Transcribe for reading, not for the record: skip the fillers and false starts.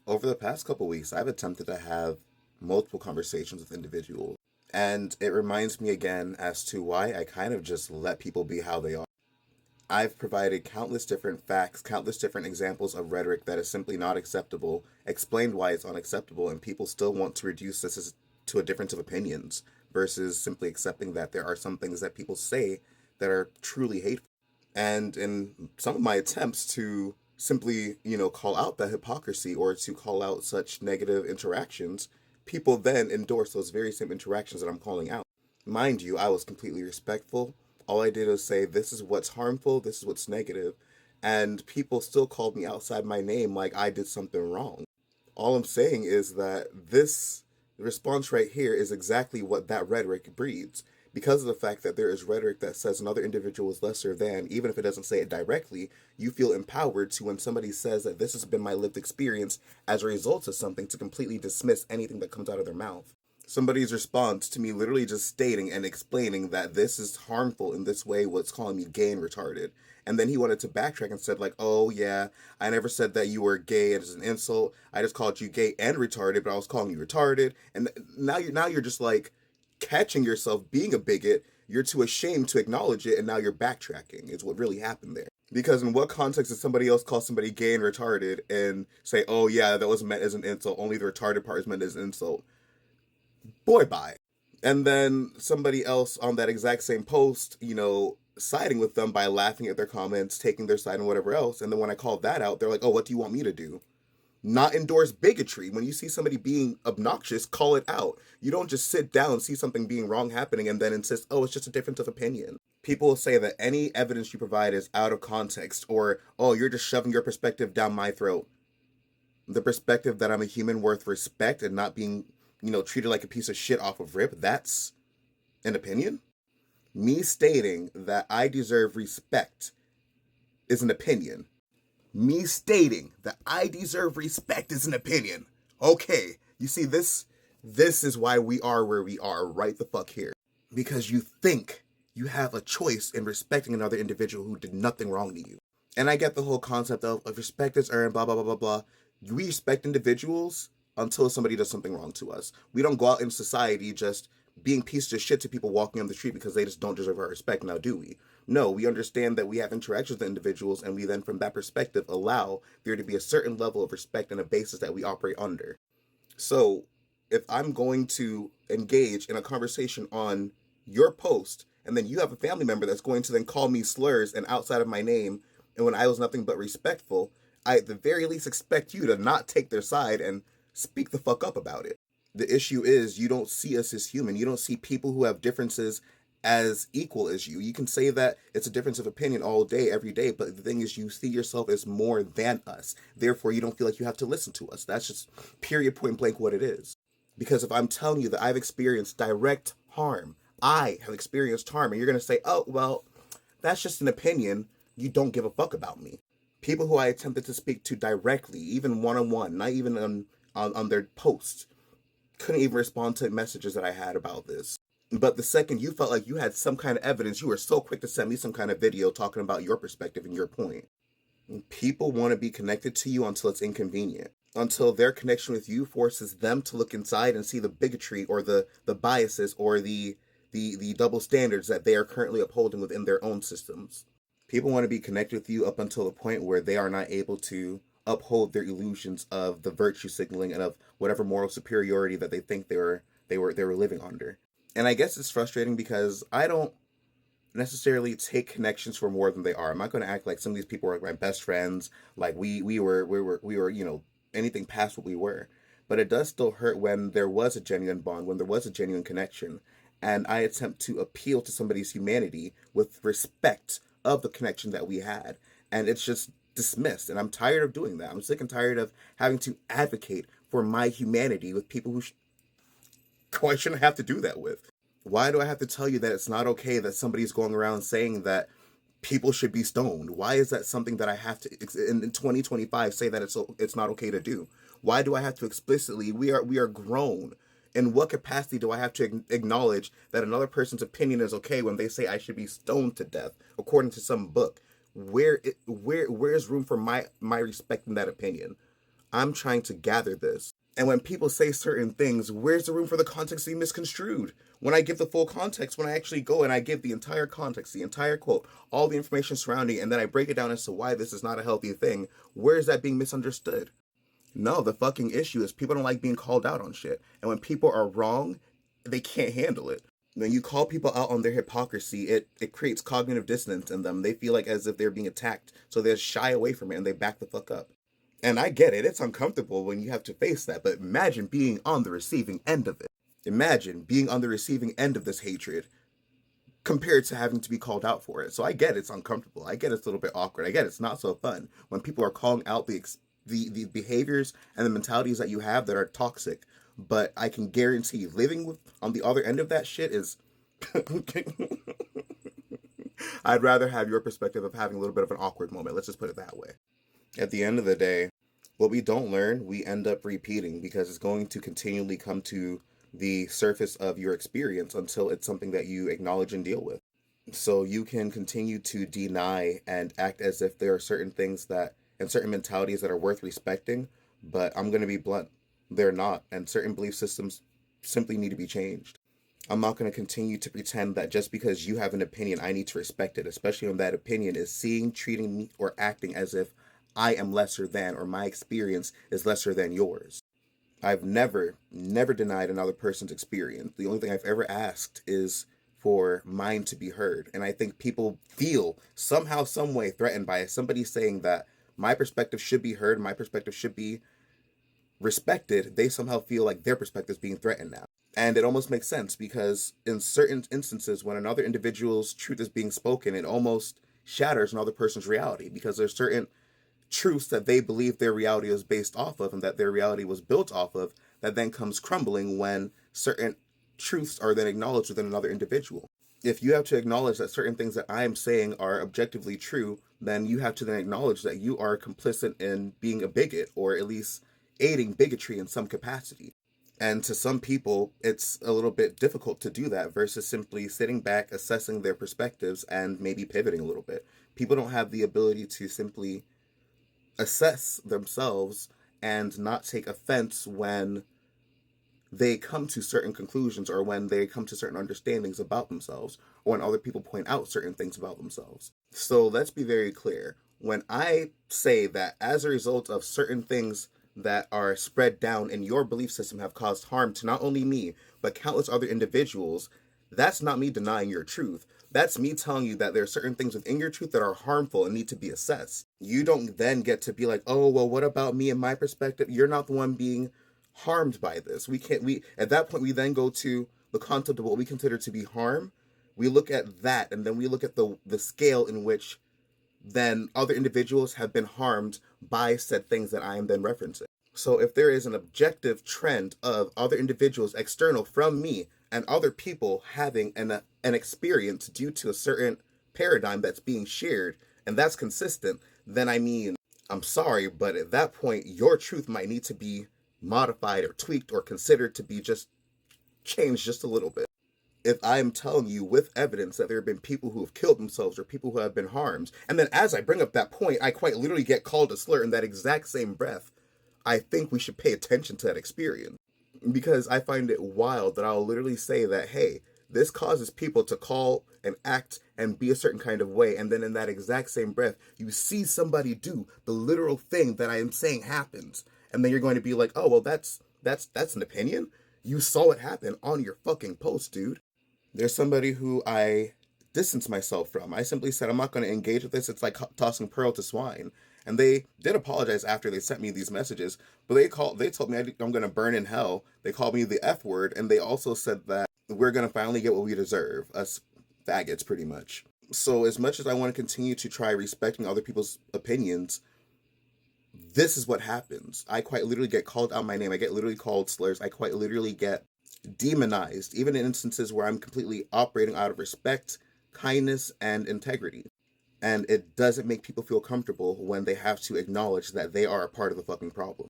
Over the past couple weeks, I've attempted to have multiple conversations with individuals, and it reminds me again as to why I kind of just let people be how they are. I've provided countless different facts, countless different examples of rhetoric that is simply not acceptable, explained why it's unacceptable, and people still want to reduce to a difference of opinions versus simply accepting that there are some things that people say that are truly hateful. And in some of my attempts to simply, call out that hypocrisy or to call out such negative interactions, people then endorse those very same interactions that I'm calling out. Mind you, I was completely respectful. All I did was say, this is what's harmful, this is what's negative, and people still called me outside my name like I did something wrong. All I'm saying is that this response right here is exactly what that rhetoric breeds. Because of the fact that there is rhetoric that says another individual is lesser than, even if it doesn't say it directly, you feel empowered to, when somebody says that this has been my lived experience as a result of something, to completely dismiss anything that comes out of their mouth. Somebody's response to me literally just stating and explaining that this is harmful in this way was calling me gay and retarded. And then he wanted to backtrack and said, like, oh yeah, I never said that you were gay as an insult. I just called you gay and retarded, but I was calling you retarded. And now you're just like catching yourself being a bigot. You're too ashamed to acknowledge it, and now you're backtracking is what really happened there. Because in what context does somebody else call somebody gay and retarded and say, oh yeah, that was meant as an insult, only the retarded part is meant as an insult? Boy, bye. And then somebody else on that exact same post, siding with them by laughing at their comments, taking their side and whatever else. And then when I called that out, they're like, oh, what do you want me to do? Not endorse bigotry. When you see somebody being obnoxious, call it out. You don't just sit down, see something being wrong happening, and then insist, oh, it's just a difference of opinion. People will say that any evidence you provide is out of context, or, oh, you're just shoving your perspective down my throat. The perspective that I'm a human worth respect and not being, treated like a piece of shit off of rip, that's an opinion? Me stating that I deserve respect is an opinion. Me stating that I deserve respect is an opinion. Okay, you see, this is why we are where we are right the fuck here. Because you think you have a choice in respecting another individual who did nothing wrong to you. And I get the whole concept of respect is earned, blah, blah, blah, blah, blah. We respect individuals until somebody does something wrong to us. We don't go out in society just being pieces of shit to people walking on the street because they just don't deserve our respect, now do we? No, we understand that we have interactions with individuals, and we then, from that perspective, allow there to be a certain level of respect and a basis that we operate under. So, if I'm going to engage in a conversation on your post, and then you have a family member that's going to then call me slurs and outside of my name, and when I was nothing but respectful, I at the very least expect you to not take their side and speak the fuck up about it. The issue is you don't see us as human. You don't see people who have differences as equal as you. You can say that it's a difference of opinion all day, every day, but the thing is you see yourself as more than us. Therefore, you don't feel like you have to listen to us. That's just period, point blank what it is. Because if I'm telling you that I've experienced direct harm, I have experienced harm, and you're going to say, oh, well, that's just an opinion, you don't give a fuck about me. People who I attempted to speak to directly, even one-on-one, not even on their posts, couldn't even respond to messages that I had about this. But the second you felt like you had some kind of evidence, you were so quick to send me some kind of video talking about your perspective and your point. People want to be connected to you until it's inconvenient. Until their connection with you forces them to look inside and see the bigotry or the biases or the double standards that they are currently upholding within their own systems. People want to be connected with you up until the point where they are not able to uphold their illusions of the virtue signaling and of whatever moral superiority that they think they were living under. And I guess it's frustrating because I don't necessarily take connections for more than they are. I'm not going to act like some of these people are my best friends, like we were anything past what we were. But it does still hurt when there was a genuine bond, when there was a genuine connection, and I attempt to appeal to somebody's humanity with respect of the connection that we had, and it's just dismissed. And I'm tired of doing that. I'm sick and tired of having to advocate for my humanity with people who I shouldn't have to do that with. Why do I have to tell you that it's not okay that somebody's going around saying that people should be stoned? Why is that something that I have to in 2025 say that it's not okay to do? Why do I have to explicitly, we are grown. In what capacity do I have to acknowledge that another person's opinion is okay when they say I should be stoned to death according to some book? Where's room for my respect in that opinion? I'm trying to gather this. And when people say certain things, where's the room for the context to be misconstrued? When I give the full context, when I actually go and I give the entire context, the entire quote, all the information surrounding, and then I break it down as to why this is not a healthy thing, where is that being misunderstood? No, the fucking issue is people don't like being called out on shit. And when people are wrong, they can't handle it. When you call people out on their hypocrisy, it creates cognitive dissonance in them. They feel like as if they're being attacked, so they shy away from it and they back the fuck up. And I get it, it's uncomfortable when you have to face that, but imagine being on the receiving end of it. Imagine being on the receiving end of this hatred compared to having to be called out for it. So I get it's uncomfortable. I get it's a little bit awkward. I get it's not so fun when people are calling out the behaviors and the mentalities that you have that are toxic. But I can guarantee living with on the other end of that shit is I'd rather have your perspective of having a little bit of an awkward moment. Let's just put it that way. At the end of the day, what we don't learn, we end up repeating because it's going to continually come to the surface of your experience until it's something that you acknowledge and deal with. So you can continue to deny and act as if there are certain things that and certain mentalities that are worth respecting, but I'm going to be blunt, they're not, and certain belief systems simply need to be changed. I'm not going to continue to pretend that just because you have an opinion, I need to respect it, especially when that opinion is seeing, treating me, or acting as if I am lesser than, or my experience is lesser than yours. I've never denied another person's experience. The only thing I've ever asked is for mine to be heard. And I think people feel somehow, some way threatened by somebody saying that my perspective should be heard, my perspective should be respected. They somehow feel like their perspective is being threatened now. And it almost makes sense because in certain instances, when another individual's truth is being spoken, it almost shatters another person's reality because there's certain truths that they believe their reality is based off of and that their reality was built off of that then comes crumbling when certain truths are then acknowledged within another individual. If you have to acknowledge that certain things that I am saying are objectively true, then you have to then acknowledge that you are complicit in being a bigot or at least aiding bigotry in some capacity. And to some people, it's a little bit difficult to do that versus simply sitting back, assessing their perspectives, and maybe pivoting a little bit. People don't have the ability to simply assess themselves and not take offense when they come to certain conclusions or when they come to certain understandings about themselves or when other people point out certain things about themselves. So let's be very clear. When I say that as a result of certain things that are spread down in your belief system have caused harm to not only me, but countless other individuals, that's not me denying your truth. That's me telling you that there are certain things within your truth that are harmful and need to be assessed. You don't then get to be like, oh, well, what about me and my perspective? You're not the one being harmed by this. We at that point, we then go to the concept of what we consider to be harm. We look at that and then we look at the scale in which then other individuals have been harmed by said things that I am then referencing. So if there is an objective trend of other individuals external from me and other people having an experience due to a certain paradigm that's being shared, and that's consistent, then I mean, I'm sorry, but at that point, your truth might need to be modified or tweaked or considered to be just changed just a little bit. If I'm telling you with evidence that there have been people who have killed themselves or people who have been harmed, and then as I bring up that point, I quite literally get called a slur in that exact same breath, I think we should pay attention to that experience. Because I find it wild that I'll literally say that, hey, this causes people to call and act and be a certain kind of way, and then in that exact same breath, you see somebody do the literal thing that I am saying happens, and then you're going to be like, oh, well, that's an opinion? You saw it happen on your fucking post, dude. There's somebody who I distance myself from. I simply said, I'm not going to engage with this. It's like tossing pearl to swine. And they did apologize after they sent me these messages, but they told me I'm going to burn in hell. They called me the F word, and they also said that we're going to finally get what we deserve, us faggots, pretty much. So as much as I want to continue to try respecting other people's opinions, this is what happens. I quite literally get called out my name. I get literally called slurs. I quite literally get demonized, even in instances where I'm completely operating out of respect, kindness, and integrity. And it doesn't make people feel comfortable when they have to acknowledge that they are a part of the fucking problem.